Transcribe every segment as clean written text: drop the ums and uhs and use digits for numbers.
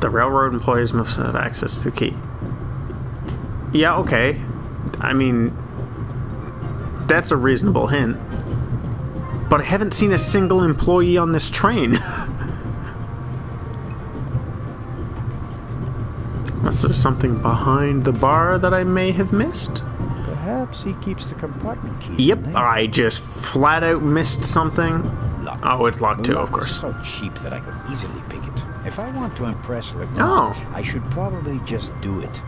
The railroad employees must have access to the key. Yeah, okay. I mean, that's a reasonable hint. But I haven't seen a single employee on this train. Unless there's something behind the bar that I may have missed. Perhaps he keeps the compartment key. Yep, I just flat out missed something. Locked. Oh, it's locked too, The of lock course. is so cheap that I could easily pick it. If I want to impress Legrand, Oh. I should probably just do it.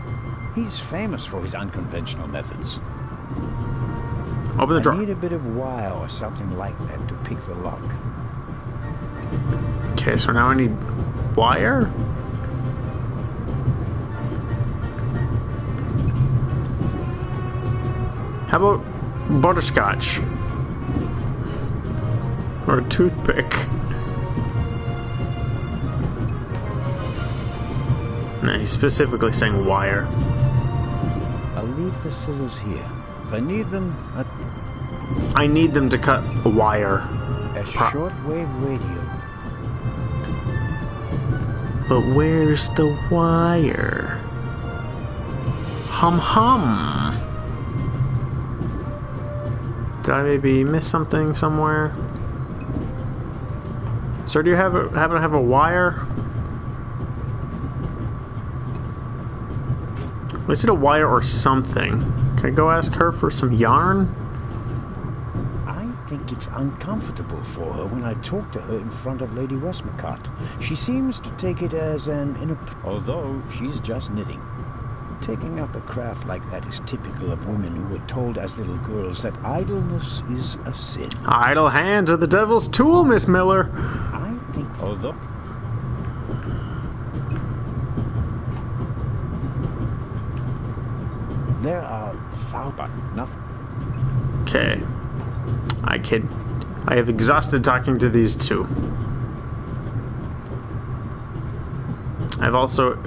He's famous for his unconventional methods. Open the I drawer. need a bit of wire or something like that to pick the lock. Okay, so now I need wire? How about butterscotch? Or a toothpick? No, he's specifically saying wire. I'll leave the scissors here. If I need them, I need them to cut a wire. a shortwave radio. But where's the wire? Hum hum. Did I maybe miss something somewhere? Sir, do you happen to have a wire? Is it a wire or something? Can I go ask her for some yarn? I think it's uncomfortable for her when I talk to her in front of Lady Westmacott. She seems to take it as an although she's just knitting. Taking up a craft like that is typical of women who were told as little girls that idleness is a sin. Idle hands are the devil's tool, Miss Miller. I think although... There are foul but nothing. Okay. I have exhausted talking to these two. I've also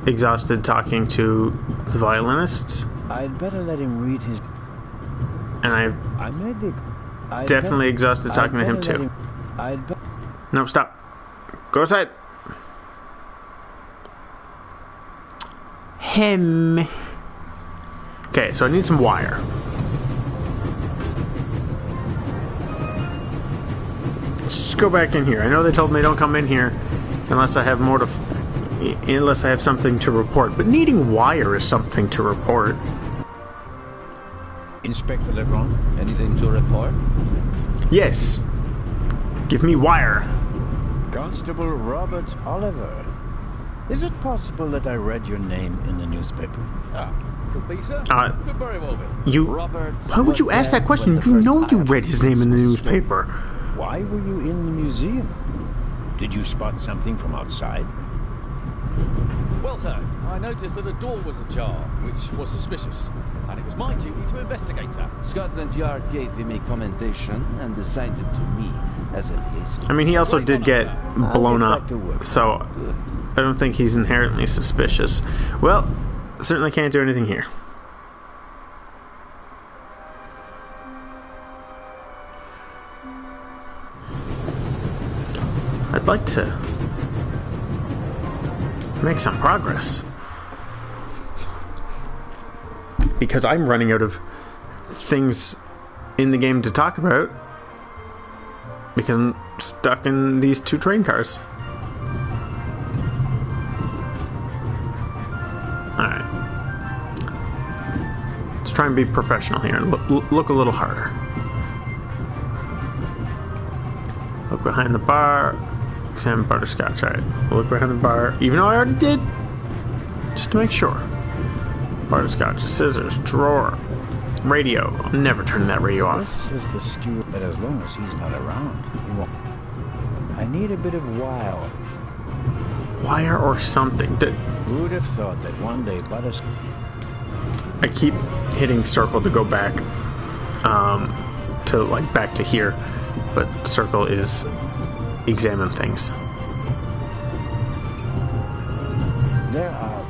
exhausted talking to the violinists. I'd better let him read his... And I've definitely exhausted talking to him too. No, stop. Go outside. Him. Okay, so I need some wire. Let's go back in here. I know they told me don't come in here unless I have more to... unless I have something to report. But needing wire is something to report. Inspector Legrand, Anything to report? Yes. Give me wire. Constable Robert Oliver. Is it possible that I read your name in the newspaper? Could be, sir. Could very well be. You... Robert Why would you ask that question? You know you read his name in the newspaper. Why were you in the museum? Did you spot something from outside? Well, sir, I noticed that a door was ajar, which was suspicious, and it was my duty to investigate, sir. Scotland Yard gave him a commendation and assigned him to me as a liaison. I mean, he also did get blown I'll up, get back to work. so I don't think he's inherently suspicious. Well, certainly can't do anything here. I'd like to make some progress. Because I'm running out of things in the game to talk about. Because I'm stuck in these two train cars. Alright. Let's try and be professional here and look a little harder. Look behind the bar. Examine butterscotch. Alright. Look behind the bar. Even though I already did. Just to make sure. Butterscotch. Scissors. Drawer. Radio. I'm never turning that radio off. This is the steward, but as long as he's not around, he won't. I need a bit of wire. Wire or something. Who would have thought that one day Butterscotch... I keep hitting circle to go back. To like back to here. But circle is examine things. There are...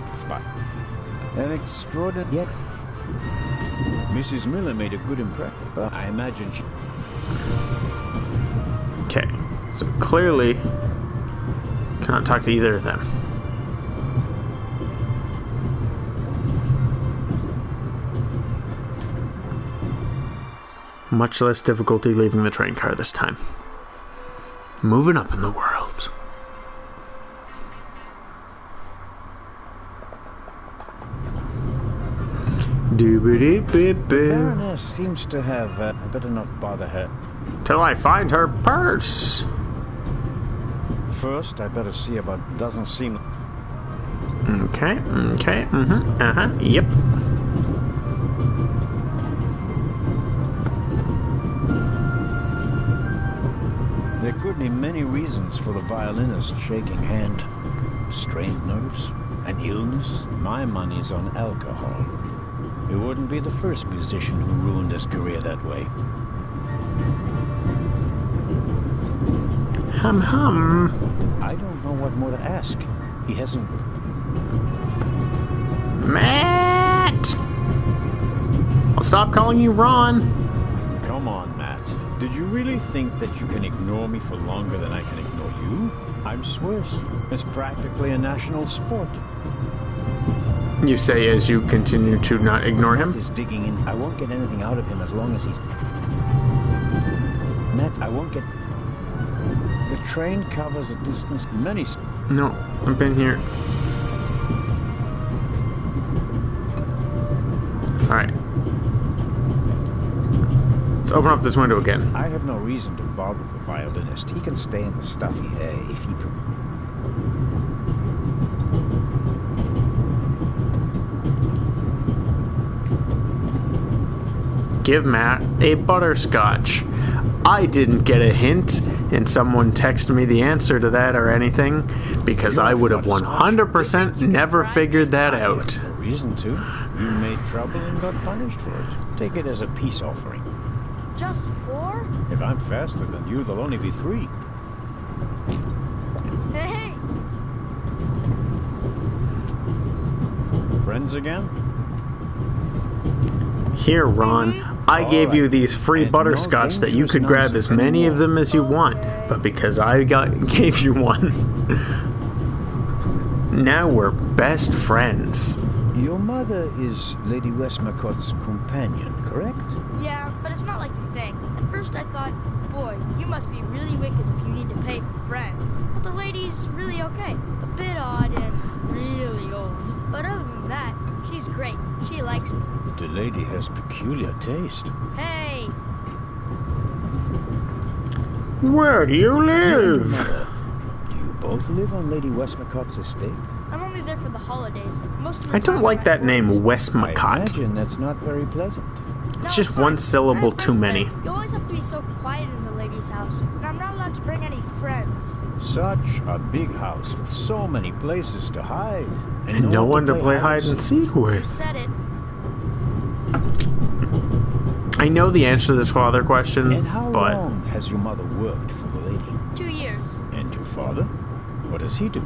An extraordinary... Yet... Mrs. Miller made a good impression, but I imagine she... Okay. So clearly cannot talk to either of them. Much less difficulty leaving the train car this time. Moving up in the world. The Baroness seems to have... I better not bother her. Till I find her purse. First, I better see about... Doesn't seem... Okay, yep. There could be many reasons for the violinist shaking hand. Strained nerves, an illness. My money's on alcohol. He wouldn't be the first musician who ruined his career that way. Hum. I don't know what more to ask. He hasn't... Matt! I'll stop calling you Ron. Come on, Matt. Did you really think that you can ignore me for longer than I can ignore you? I'm Swiss. It's practically a national sport. You say as you continue to not ignore him? Matt is digging in. I won't get anything out of him as long as he's... Matt, I won't get... The train covers a distance many... No, I've been here. Alright. Let's open up this window again. I have no reason to bother the violinist. He can stay in the stuffy hay if he... Give Matt a butterscotch. I didn't get a hint, and someone texted me the answer to that or anything, because I would have 100% never figured that out. No reason to. You made trouble and got punished for it. Take it as a peace offering. Just 4? If I'm faster than you, there'll only be 3. Hey! Friends again? Here, Ron, I gave you these free butterscotch that you could grab as many of them as you want, but because I gave you one, now we're best friends. Your mother is Lady Westmacott's companion, correct? Yeah, but it's not like you think. At first I thought, boy, you must be really wicked if you need to pay for friends. But the lady's really okay. A bit odd and really old. But other than that, she's great. She likes me. The lady has peculiar taste. Hey! Where do you live? Mother, do you both live on Lady Westmacott's estate? I'm only there for the holidays. Most of the I don't time like I'm that at name, work. I Westmacott. imagine that's not very pleasant. It's No, just one fine. syllable I have too friends many. there. You always have to be so quiet in the lady's house. And I'm not allowed to bring any friends. Such a big house with so many places to hide. And no one to play hide and seek You with. said it. I know the answer to this father question, And how but long has your mother worked for the lady? 2 years. And your father? What does he do?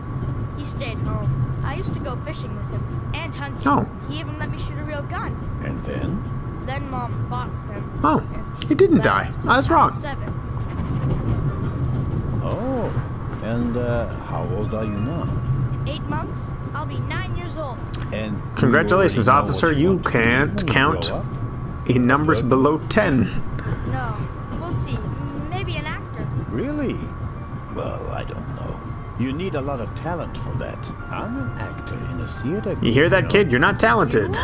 He stayed home. I used to go fishing with him. And hunting. Oh. He even let me shoot a real gun. And then? Then Mom fought with him. Oh, and he didn't left die. when I was I wrong. 7. Oh. And how old are you now? In 8 months, I'll be 9 years old. And Congratulations, you already know officer. what You want to do can't when you count grow up? in numbers below 10. No, we'll see. Maybe an actor. Really? Well, I don't know. You need a lot of talent for that. I'm an actor in a theater group. You hear that, know. kid? You're not talented.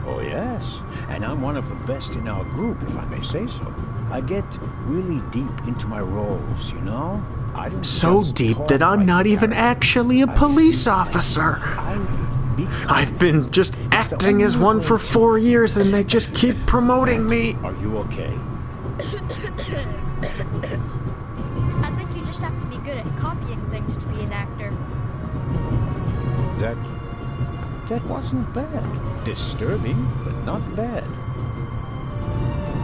Oh, yes. And I'm one of the best in our group, if I may say so. I get really deep into my roles, you know? I don't So just deep talk that I'm like not the even character. actually a I police feel officer. I become- I've been just the acting as only one way for to- 4 years and they just keep promoting me. Are you okay? I think you just have to be good at copying things to be an actor. That wasn't bad. Disturbing, but not bad.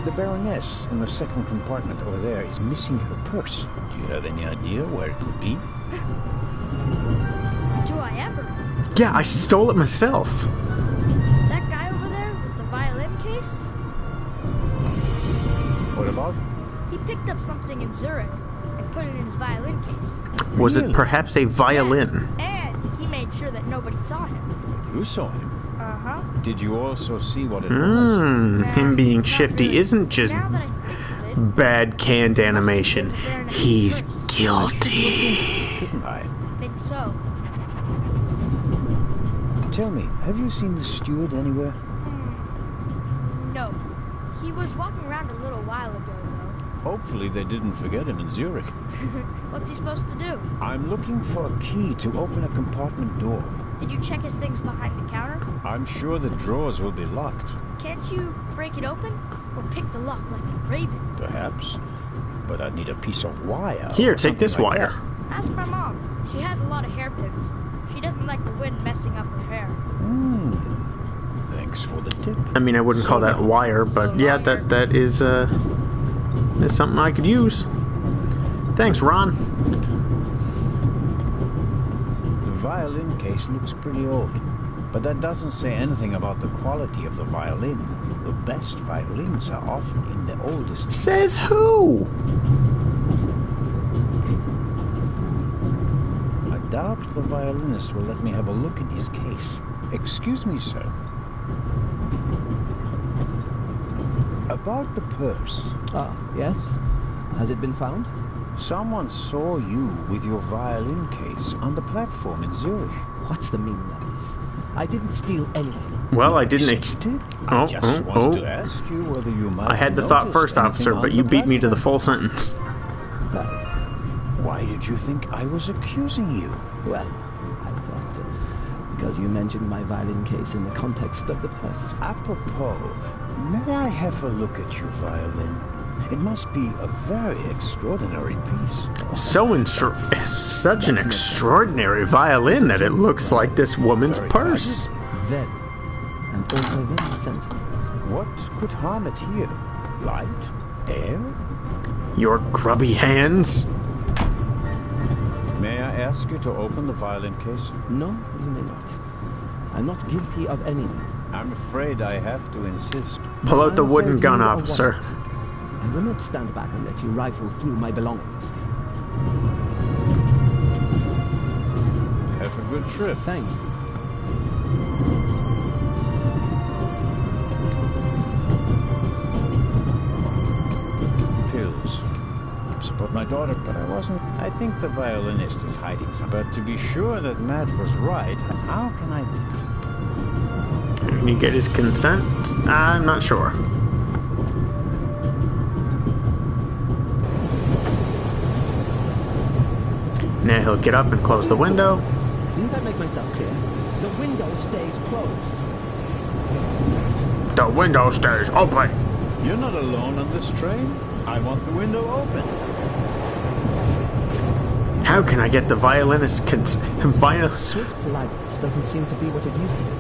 The Baroness in the second compartment over there is missing her purse. Do you have any idea where it could be? Do I ever? Yeah, I stole it myself. That guy over there with the violin case? What about? He picked up something in Zurich and put it in his violin case. Was it Really? perhaps a violin? And he made sure that nobody saw him. You saw him. Uh-huh. Did you also see what it was? Him being Not shifty really. isn't just Now that I think of it, bad canned animation. He's guilty. Shouldn't I? I think so. Tell me, have you seen the steward anywhere? No. He was walking around a little while ago, though. Hopefully they didn't forget him in Zurich. What's he supposed to do? I'm looking for a key to open a compartment door. Did you check his things behind the counter? I'm sure the drawers will be locked. Can't you break it open? Or pick the lock like the Raven? Perhaps. But I'd need a piece of wire. Here, or take something this like wire. that. Ask my mom. She has a lot of hairpins. She doesn't like the wind messing up her hair. Thanks for the tip. I mean, I wouldn't call that wire, but yeah, that is something I could use. Thanks, Ron. The violin case looks pretty old, but that doesn't say anything about the quality of the violin. The best violins are often in the oldest. Says who? I doubt the violinist will let me have a look in his case. Excuse me, sir. About the purse. Ah, yes? Has it been found? Someone saw you with your violin case on the platform in Zurich. What's the meaning of this? I didn't steal anything. Well, I didn't. Accepted? I just wanted to ask you whether you might. I had the have thought noticed first, officer, anything but on you the beat me to the platform. full sentence. Why did you think I was accusing you? Well, I thought because you mentioned my violin case in the context of the purse. Apropos, may I have a look at your violin? It must be a very extraordinary piece. Such an extraordinary violin that it looks like this woman's Very purse. Very. And also very sensitive. What could harm it here? Light? Air? Your grubby hands. May I ask you to open the violin case? No, you may not. I'm not guilty of anything. I'm afraid I have to insist. Pull out the I'm wooden afraid gun, you are officer. right. I will not stand back and let you rifle through my belongings. Have a good trip. Thank you. Pills. Support my daughter, but I wasn't. I think the violinist is hiding something. But to be sure that Matt was right, how can I... Can you get his consent? I'm not sure. Now he'll get up and close the window. Didn't I make myself clear? The window stays closed. The window stays open. You're not alone on this train. I want the window open. How can I get the violinist's Swiss politeness doesn't seem to be what it used to be.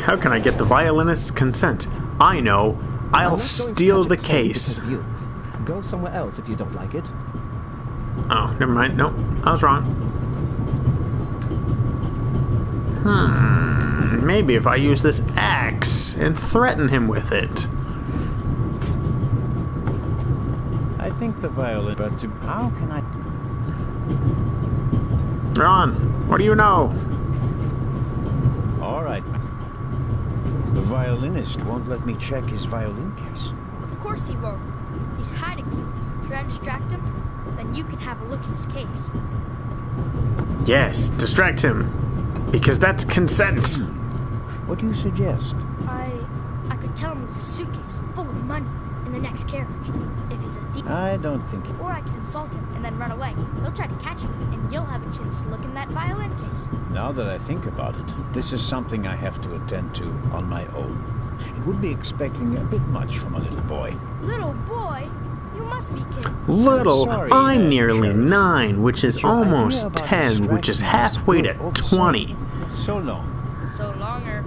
How can I get the violinist's consent? I know. I'm I'll not going to steal catch the a plane case. because of you. Go somewhere else if you don't like it. Oh, never mind. Nope, I was wrong. Maybe if I use this axe and threaten him with it. I think the violin... But to... How can I... Ron, what do you know? All right. The violinist won't let me check his violin case. Of course he won't. He's hiding something. Should I distract him? Then you can have a look at his case. Yes, distract him. Because that's consent. What do you suggest? I could tell him there's a suitcase full of money in the next carriage. If he's a thief. I don't think... Or I can insult him and then run away. He'll try to catch me, and you'll have a chance to look in that violin case. Now that I think about it, this is something I have to attend to on my own. It would be expecting a bit much from a little boy. Little boy? You must be kidding. Little, Sorry, I'm nearly Sheriff. 9, which is Your idea almost about 10, which is distracting halfway is to good all the same. 20. So long. So longer.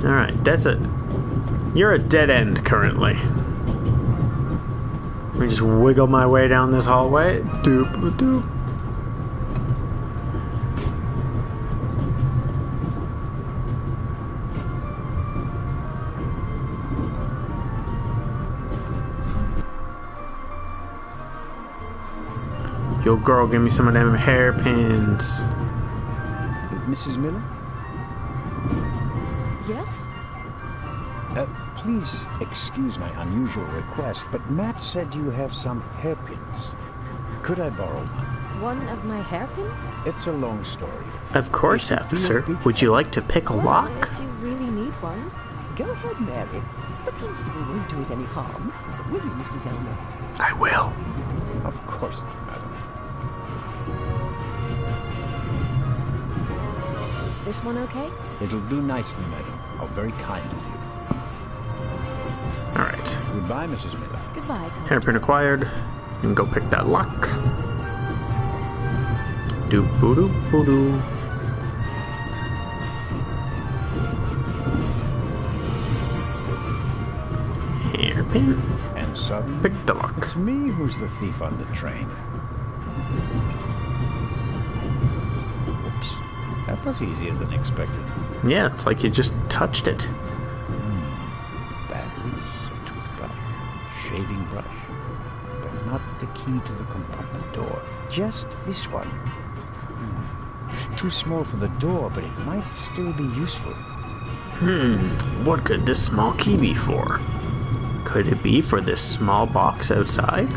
Alright, that's it. You're a dead end currently. Let me just wiggle my way down this hallway. Doop, doop. Yo, girl, give me some of them hairpins. Mrs. Miller? Yes? Please excuse my unusual request, but Matt said you have some hairpins. Could I borrow one? One of my hairpins? It's a long story. Of course, officer. Would you like to pick a Well, lock? if you really need one. Go ahead, Mary. The constable won't do it any harm. Will you, Mr. Zellner? I will. Of course not, madam. Is this one okay? It'll do nicely, madam. How very kind of you. Alright. Goodbye, Mrs. Miller. Goodbye, Constable. Hairpin acquired. You can go pick that lock. Doo-boo-doo-boo-doo. Hairpin. And suddenly, Pick the lock. it's me who's the thief on the train. Whoops. That was easier than expected. Yeah, it's like you just touched it. Batteries, a toothbrush, shaving brush, but not the key to the compartment door. Just this one. Too small for the door, but it might still be useful. What could this small key be for? Could it be for this small box outside?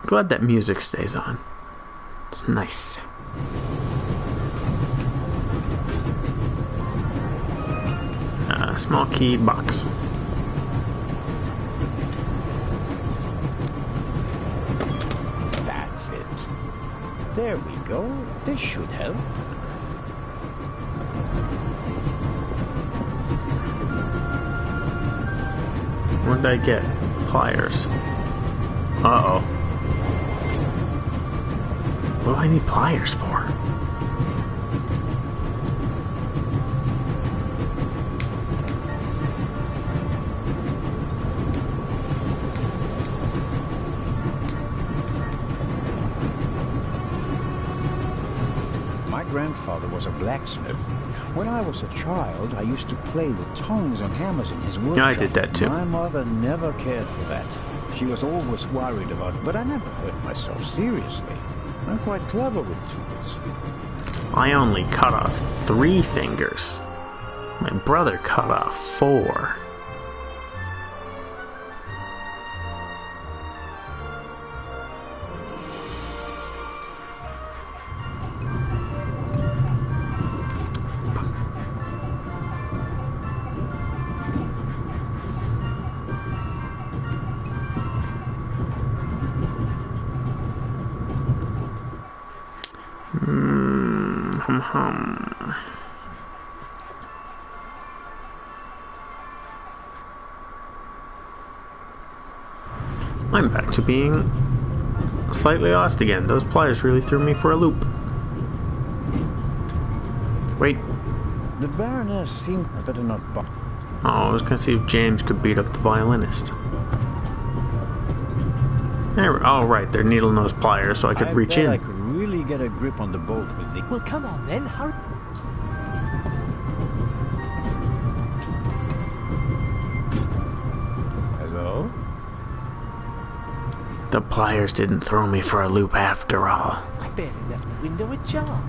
Glad that music stays on. It's nice. Small key box. That's it. There we go. This should help. What did I get? Pliers. Uh-oh. What do I need pliers for? My grandfather was a blacksmith. When I was a child, I used to play with tongs and hammers in his workshop. Yeah, I did that too. My mother never cared for that. She was always worried about it, but I never hurt myself seriously. I'm quite clever with tools. I only cut off 3 fingers. My brother cut off 4. I'm back to being slightly lost again. Those pliers really threw me for a loop. Wait. The Baroness seemed... I better not... Oh, I was gonna see if James could beat up the violinist. There, oh, right, they're needle nose pliers, so I could reach in. I could really get a grip on the bolt with the... Well, come on then, hurry. Hello? The pliers didn't throw me for a loop after all. I barely left the window ajar.